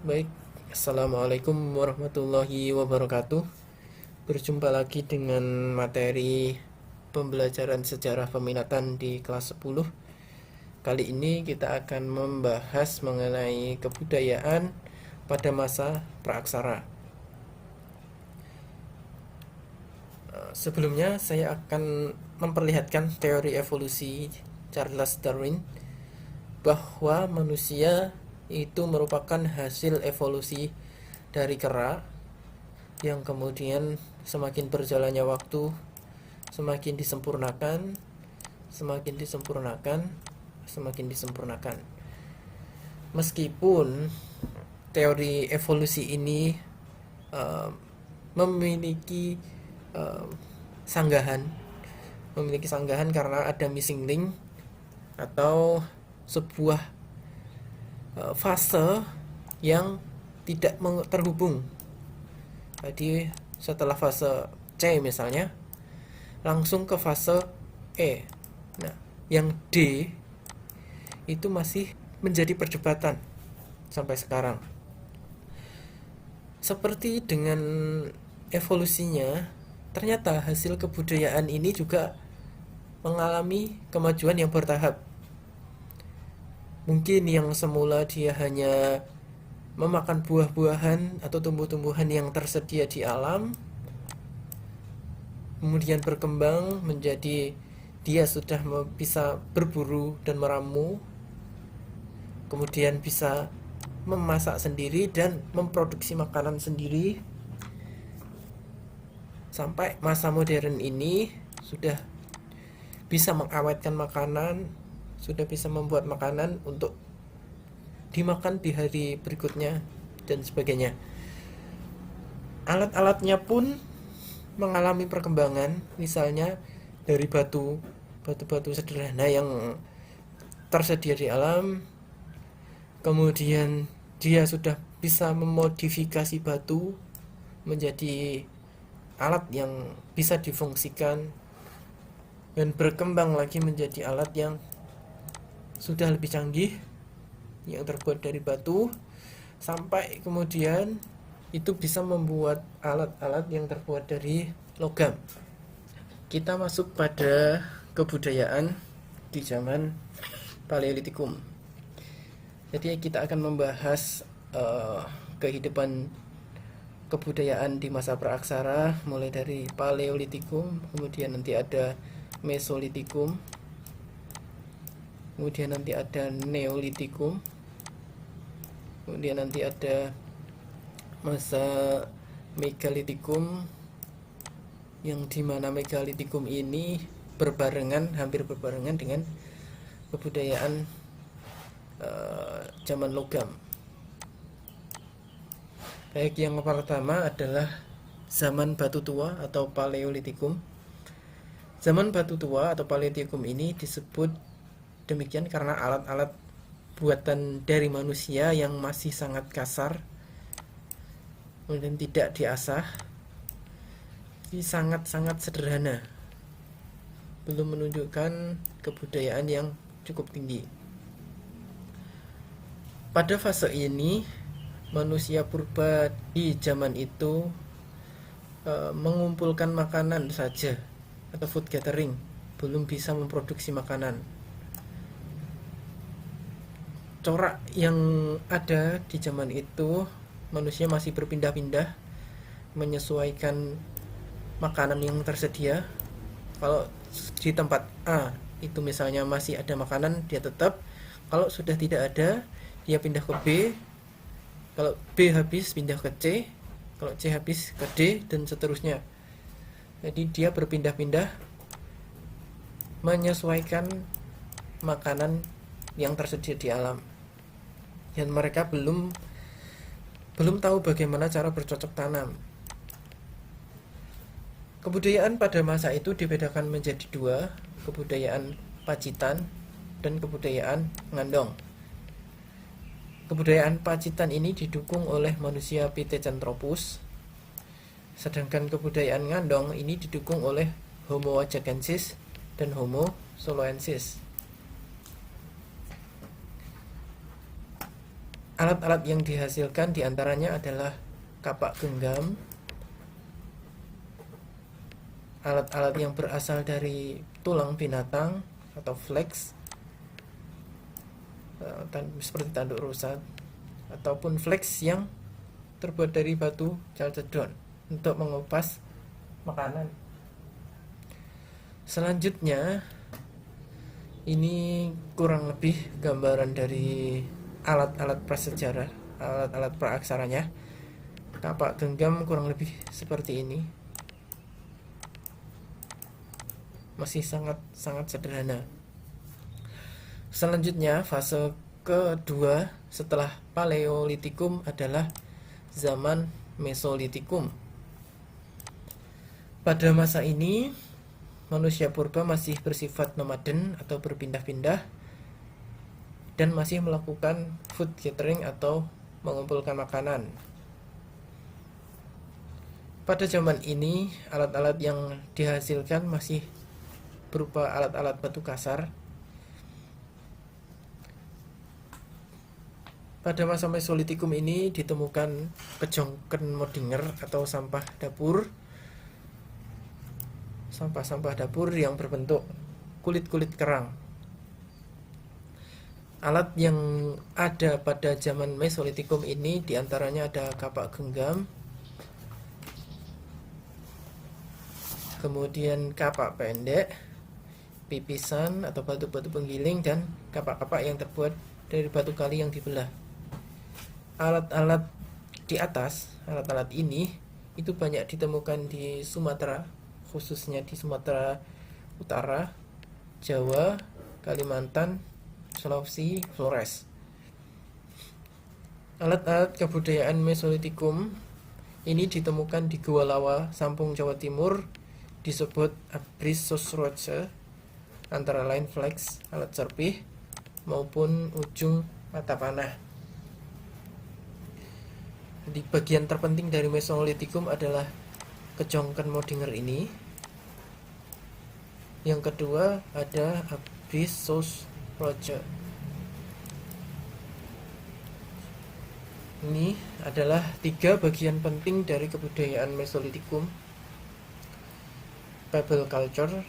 Baik, Assalamualaikum warahmatullahi wabarakatuh. Berjumpa lagi dengan materi pembelajaran sejarah peminatan di kelas 10. Kali ini kita akan membahas mengenai kebudayaan pada masa praaksara. Sebelumnya saya akan memperlihatkan teori evolusi Charles Darwin, bahwa manusia itu merupakan hasil evolusi dari kera yang kemudian semakin berjalannya waktu semakin disempurnakan, semakin disempurnakan, semakin disempurnakan. Meskipun teori evolusi ini uh, memiliki uh, sanggahan, karena ada missing link atau sebuah fase yang tidak terhubung. Jadi setelah fase C misalnya, langsung ke fase E. Nah, yang D itu masih menjadi perdebatan sampai sekarang. Seperti dengan evolusinya, ternyata hasil kebudayaan ini juga mengalami kemajuan yang bertahap. Mungkin yang semula dia hanya memakan buah-buahan atau tumbuh-tumbuhan yang tersedia di alam, kemudian berkembang menjadi dia sudah bisa berburu dan meramu, kemudian bisa memasak sendiri dan memproduksi makanan sendiri, sampai masa modern ini sudah bisa mengawetkan makanan, sudah bisa membuat makanan untuk dimakan di hari berikutnya dan sebagainya. Alat-alatnya pun mengalami perkembangan, misalnya dari batu-batu sederhana yang tersedia di alam, kemudian dia sudah bisa memodifikasi batu menjadi alat yang bisa difungsikan dan berkembang lagi menjadi alat yang sudah lebih canggih yang terbuat dari batu, sampai kemudian itu bisa membuat alat-alat yang terbuat dari logam. Kita masuk pada kebudayaan di zaman Paleolitikum. Jadi kita akan membahas kehidupan kebudayaan di masa praaksara, mulai dari Paleolitikum, kemudian nanti ada Mesolitikum, kemudian nanti ada Neolitikum, kemudian nanti ada masa Megalitikum, yang dimana Megalitikum ini hampir berbarengan dengan kebudayaan zaman logam. Baik, yang pertama adalah zaman batu tua atau Paleolitikum. Zaman batu tua atau Paleolitikum ini disebut demikian karena alat-alat buatan dari manusia yang masih sangat kasar, kemudian tidak diasah, jadi sangat-sangat sederhana, belum menunjukkan kebudayaan yang cukup tinggi. Pada fase ini, manusia purba di zaman itu mengumpulkan makanan saja atau food gathering, belum bisa memproduksi makanan. Corak yang ada di zaman itu, manusia masih berpindah-pindah menyesuaikan makanan yang tersedia. Kalau di tempat A itu misalnya masih ada makanan, dia tetap. Kalau sudah tidak ada, dia pindah ke B. Kalau B habis, pindah ke C. Kalau C habis, ke D, dan seterusnya. Jadi dia berpindah-pindah menyesuaikan makanan yang tersedia di alam. Dan mereka belum tahu bagaimana cara bercocok tanam. Kebudayaan pada masa itu dibedakan menjadi dua, kebudayaan Pacitan dan kebudayaan Ngandong. Kebudayaan Pacitan ini didukung oleh manusia Pithecanthropus, sedangkan kebudayaan Ngandong ini didukung oleh Homo ajagensis dan Homo soloensis. Alat-alat yang dihasilkan diantaranya adalah kapak genggam, alat-alat yang berasal dari tulang binatang atau flex, seperti tanduk rusa, ataupun flex yang terbuat dari batu chalcedon untuk mengupas makanan. Selanjutnya, ini kurang lebih gambaran dari alat-alat prasejarah, alat-alat praaksaranya. Kapak genggam kurang lebih seperti ini, masih sangat sederhana. Selanjutnya, fase kedua setelah Paleolitikum adalah zaman Mesolitikum. Pada masa ini, manusia purba masih bersifat nomaden atau berpindah-pindah dan masih melakukan food gathering atau mengumpulkan makanan. Pada zaman ini, alat-alat yang dihasilkan masih berupa alat-alat batu kasar. Pada masa Mesolitikum ini ditemukan kejongken modinger atau sampah-sampah dapur yang berbentuk kulit-kulit kerang. Alat yang ada pada zaman Mesolitikum ini diantaranya ada kapak genggam, kemudian kapak pendek, pipisan atau batu-batu penggiling, dan kapak-kapak yang terbuat dari batu kali yang dibelah. Alat-alat di atas, alat-alat ini itu banyak ditemukan di Sumatera, khususnya di Sumatera Utara, Jawa, Kalimantan, Sulawesi, Flores. Alat-alat kebudayaan Mesolitikum ini ditemukan di Gua Lawa, Sampung, Jawa Timur, disebut Abris Sosroce, antara lain flex, alat serpih, maupun ujung mata panah. Di bagian terpenting dari Mesolitikum adalah kejongken modinger ini. Yang kedua ada Abris Sosroce. Ini adalah 3 bagian penting dari kebudayaan Mesolitikum: pebble culture,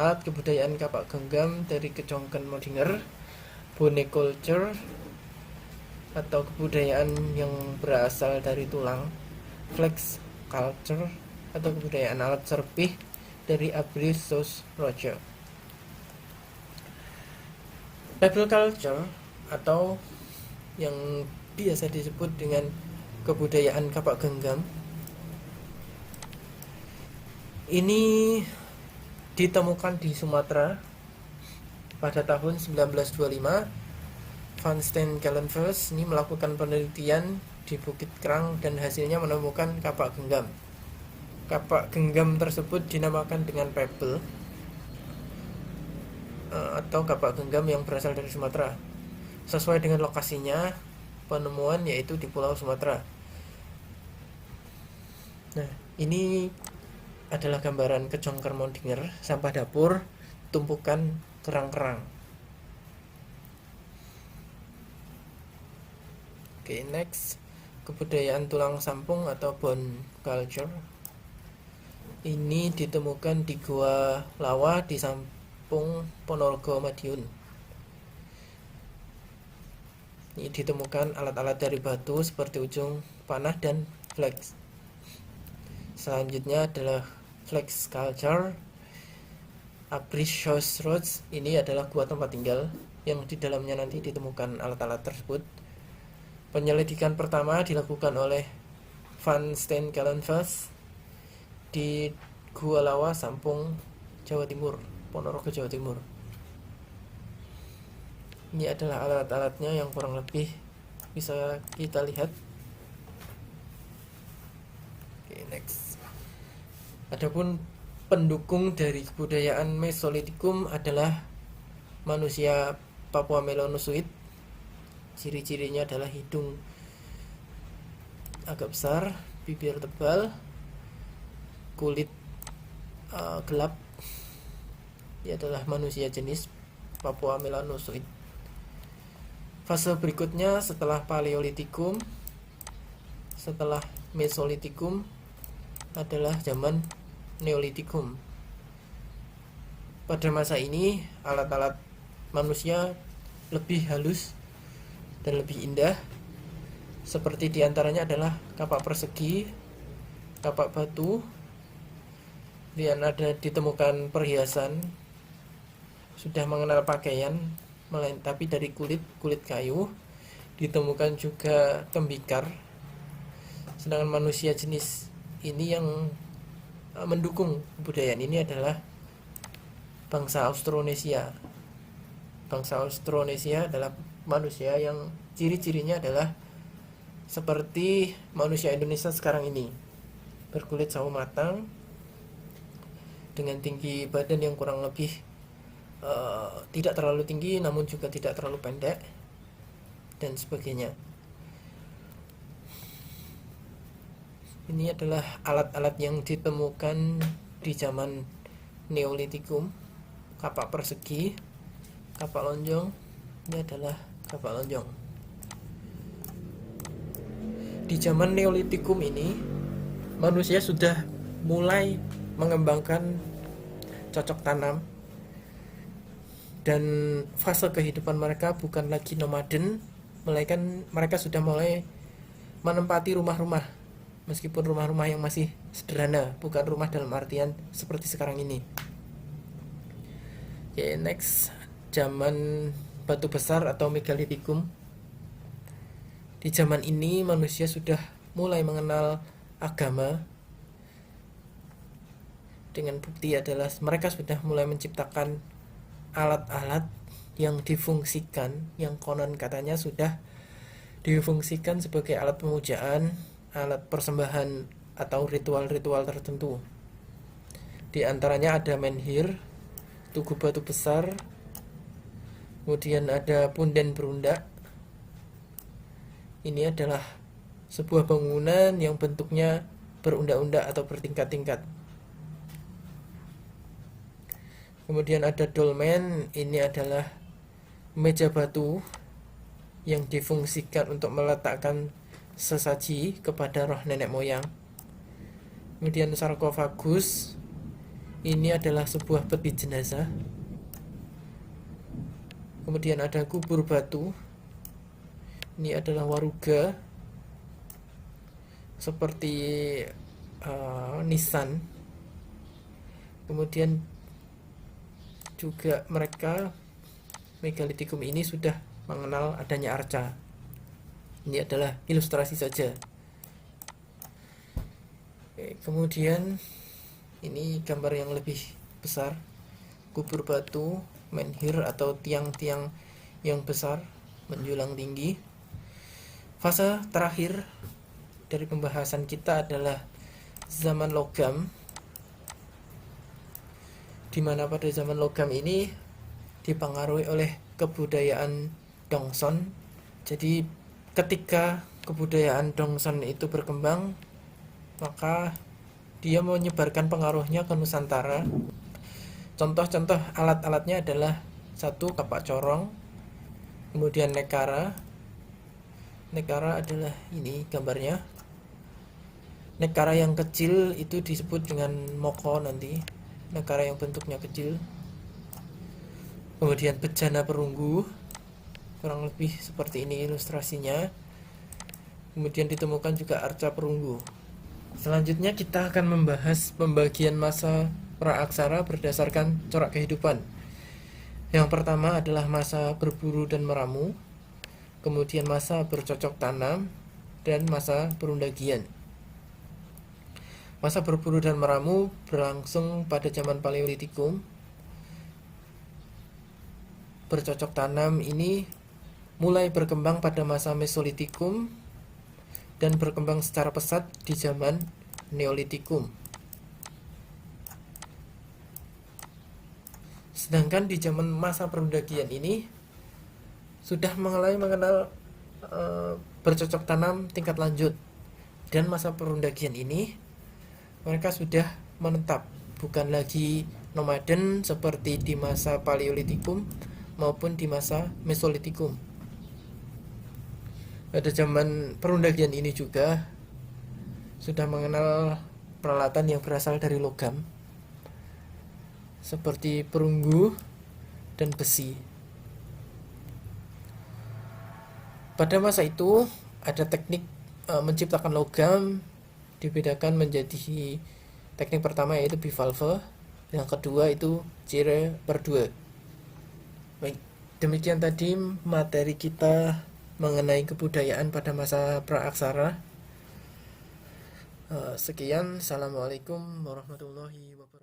alat kebudayaan kapak genggam dari kejongken modinger, bone culture atau kebudayaan yang berasal dari tulang, flex culture atau kebudayaan alat serpih dari Abris Sosroce. Pebble culture atau yang biasa disebut dengan kebudayaan kapak genggam ini ditemukan di Sumatera pada tahun 1925. Van Steen Gellenfels ini melakukan penelitian di Bukit Kerang dan hasilnya menemukan kapak genggam. Kapak genggam tersebut dinamakan dengan pebble atau kapak genggam yang berasal dari Sumatera, sesuai dengan lokasinya penemuan, yaitu di Pulau Sumatera. Nah, ini adalah gambaran kejongken modinger, sampah dapur, tumpukan kerang-kerang. Oke, next, kebudayaan tulang sampung atau bone culture. Ini ditemukan di Gua Lawa di Sampung, Ponorogo, Madiun. Ini ditemukan alat-alat dari batu seperti ujung panah dan flex. Selanjutnya adalah flex culture. Abris Sosroce ini adalah gua tempat tinggal yang di dalamnya nanti ditemukan alat-alat tersebut. Penyelidikan pertama dilakukan oleh Van Steen Gellenfels di Gua Lawa, Sampung, Jawa Timur, Ponorogo, Jawa Timur. Ini adalah alat-alatnya yang kurang lebih bisa kita lihat. Oke, next. Adapun pendukung dari kebudayaan Mesolitikum adalah manusia Papua Melonosuid. Ciri-cirinya adalah hidung agak besar, bibir tebal, kulit gelap. Dia adalah manusia jenis Papua Melonosuid. Fase berikutnya setelah Paleolitikum, setelah Mesolitikum adalah zaman Neolitikum. Pada masa ini alat-alat manusia lebih halus dan lebih indah, seperti diantaranya adalah kapak persegi, kapak batu, dan ada ditemukan perhiasan, sudah mengenal pakaian, tapi dari kulit kayu. Ditemukan juga tembikar. Sedangkan manusia jenis ini yang mendukung kebudayaan ini adalah bangsa Austronesia. Bangsa Austronesia adalah manusia yang ciri-cirinya adalah seperti manusia Indonesia sekarang ini, berkulit sawo matang, dengan tinggi badan yang kurang lebih tidak terlalu tinggi namun juga tidak terlalu pendek, dan sebagainya. Ini adalah alat-alat yang ditemukan di zaman Neolitikum. Kapak persegi, kapak lonjong, ini adalah kapak lonjong. Di zaman Neolitikum ini manusia sudah mulai mengembangkan cocok tanam, dan fase kehidupan mereka bukan lagi nomaden, melainkan mereka sudah mulai menempati rumah-rumah, meskipun rumah-rumah yang masih sederhana, bukan rumah dalam artian seperti sekarang ini. Oke, next, zaman batu besar atau Megalitikum. Di zaman ini manusia sudah mulai mengenal agama, dengan bukti adalah mereka sudah mulai menciptakan alat-alat yang difungsikan, yang konon katanya sudah difungsikan sebagai alat pemujaan, alat persembahan atau ritual-ritual tertentu. Di antaranya ada menhir, tugu batu besar, kemudian ada punden berundak. Ini adalah sebuah bangunan yang bentuknya berundak-undak atau bertingkat-tingkat. Kemudian ada dolmen, ini adalah meja batu yang difungsikan untuk meletakkan sesaji kepada roh nenek moyang. Kemudian sarkofagus, ini adalah sebuah peti jenazah. Kemudian ada kubur batu, ini adalah waruga seperti nisan. Kemudian juga mereka Megalitikum ini sudah mengenal adanya arca. Ini adalah ilustrasi saja. Kemudian ini gambar yang lebih besar, kubur batu, menhir atau tiang-tiang yang besar menjulang tinggi. Fase terakhir dari pembahasan kita adalah zaman logam, di mana pada zaman logam ini dipengaruhi oleh kebudayaan Dongson. Jadi ketika kebudayaan Dongson itu berkembang, maka dia menyebarkan pengaruhnya ke Nusantara. Contoh-contoh alat-alatnya adalah satu, kapak corong, kemudian nekara. Nekara adalah ini gambarnya. Nekara yang kecil itu disebut dengan moko nanti. Nekara yang bentuknya kecil. Kemudian bejana perunggu, kurang lebih seperti ini ilustrasinya. Kemudian ditemukan juga arca perunggu. Selanjutnya kita akan membahas pembagian masa praaksara berdasarkan corak kehidupan. Yang pertama adalah masa berburu dan meramu, kemudian masa bercocok tanam, dan masa perundagian. Masa berburu dan meramu berlangsung pada zaman Paleolitikum. Bercocok tanam ini mulai berkembang pada masa Mesolitikum dan berkembang secara pesat di zaman Neolitikum. Sedangkan di zaman masa perundagian ini sudah mengenal bercocok tanam tingkat lanjut, dan masa perundagian ini mereka sudah menetap, bukan lagi nomaden seperti di masa Paleolitikum maupun di masa Mesolitikum. Pada zaman perundagian ini juga sudah mengenal peralatan yang berasal dari logam seperti perunggu dan besi. Pada masa itu ada teknik menciptakan logam dibedakan menjadi teknik pertama yaitu bivalve, yang kedua itu cire berdua. Baik, demikian tadi materi kita mengenai kebudayaan pada masa praaksara. Sekian, assalamualaikum warahmatullahi wabarakatuh.